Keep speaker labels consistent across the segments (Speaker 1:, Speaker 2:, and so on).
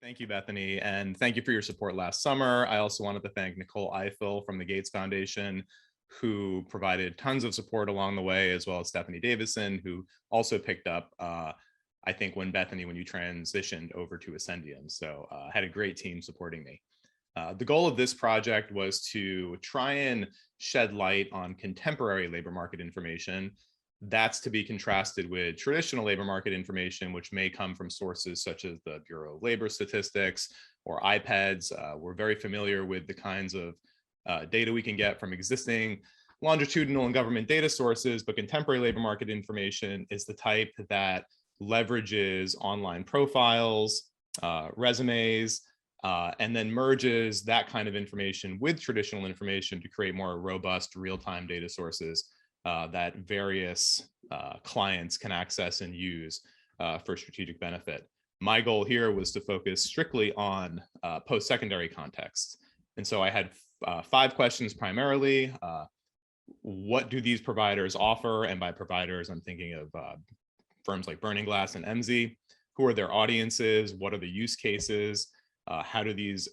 Speaker 1: Thank you, Bethany, and thank you for your support last summer. I also wanted to thank Nicole Eiffel from the Gates Foundation, who provided tons of support along the way, as well as Stephanie Davison, who also picked up, I think, when you transitioned over to Ascendium. So I had a great team supporting me. The goal of this project was to try and shed light on contemporary labor market information. That's to be contrasted with traditional labor market information, which may come from sources such as the Bureau of Labor Statistics or IPEDS. We're very familiar with the kinds of data we can get from existing longitudinal and government data sources, but contemporary labor market information is the type that leverages online profiles, resumes, and then merges that kind of information with traditional information to create more robust real-time data sources that various clients can access and use for strategic benefit. My goal here was to focus strictly on post-secondary contexts. And so I had 5 questions primarily. What do these providers offer? And by providers, I'm thinking of firms like Burning Glass and MZ. Who are their audiences? What are the use cases? How do these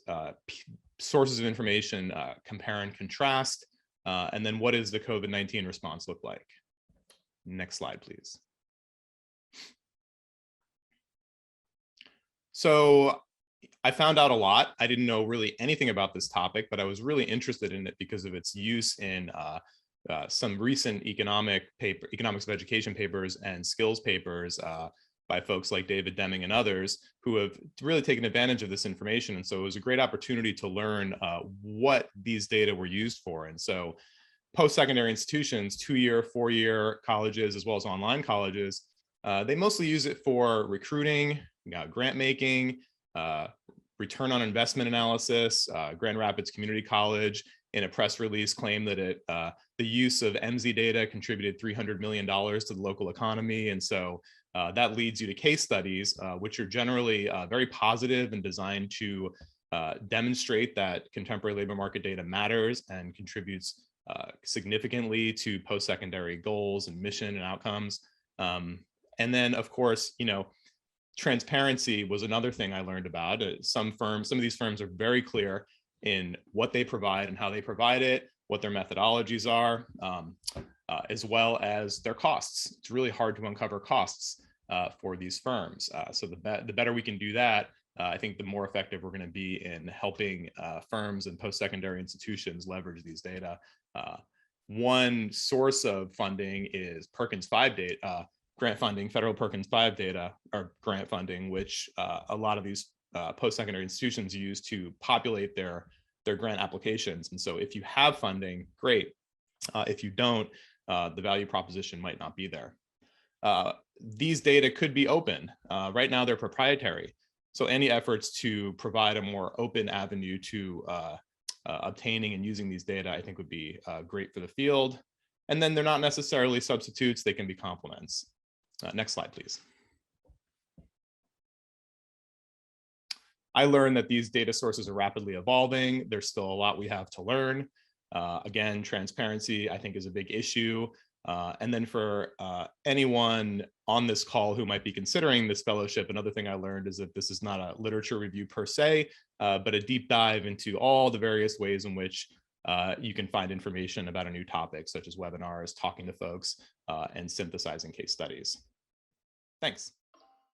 Speaker 1: sources of information compare and contrast? And then what does the COVID-19 response look like? Next slide, please. So I found out a lot. I didn't know really anything about this topic, but I was really interested in it because of its use in some recent economics of education papers and skills papers by folks like David Deming and others who have really taken advantage of this information. And so it was a great opportunity to learn what these data were used for. And so post-secondary institutions, 2-year, 4-year colleges, as well as online colleges, they mostly use it for recruiting, grant making, return on investment analysis. Grand Rapids Community College in a press release claimed that the use of MZ data contributed $300 million to the local economy. And so that leads you to case studies, which are generally very positive and designed to demonstrate that contemporary labor market data matters and contributes significantly to post-secondary goals and mission and outcomes. And then, of course, transparency was another thing I learned about. Some of these firms are very clear in what they provide and how they provide it, what their methodologies are, as well as their costs. It's really hard to uncover costs for these firms. So the better we can do that, I think the more effective we're going to be in helping firms and post-secondary institutions leverage these data. One source of funding is Perkins 5 data, grant funding, federal Perkins 5 data, or grant funding, which a lot of these post-secondary institutions use to populate their grant applications. And so if you have funding, great. If you don't, the value proposition might not be there. These data could be open. Right now, they're proprietary. So any efforts to provide a more open avenue to obtaining and using these data, I think would be great for the field. And then they're not necessarily substitutes, they can be complements. Next slide, please. I learned that these data sources are rapidly evolving. There's still a lot we have to learn. Again, transparency, I think, is a big issue. And then for anyone on this call who might be considering this fellowship, another thing I learned is that this is not a literature review per se, but a deep dive into all the various ways in which you can find information about a new topic, such as webinars, talking to folks, and synthesizing case studies. Thanks.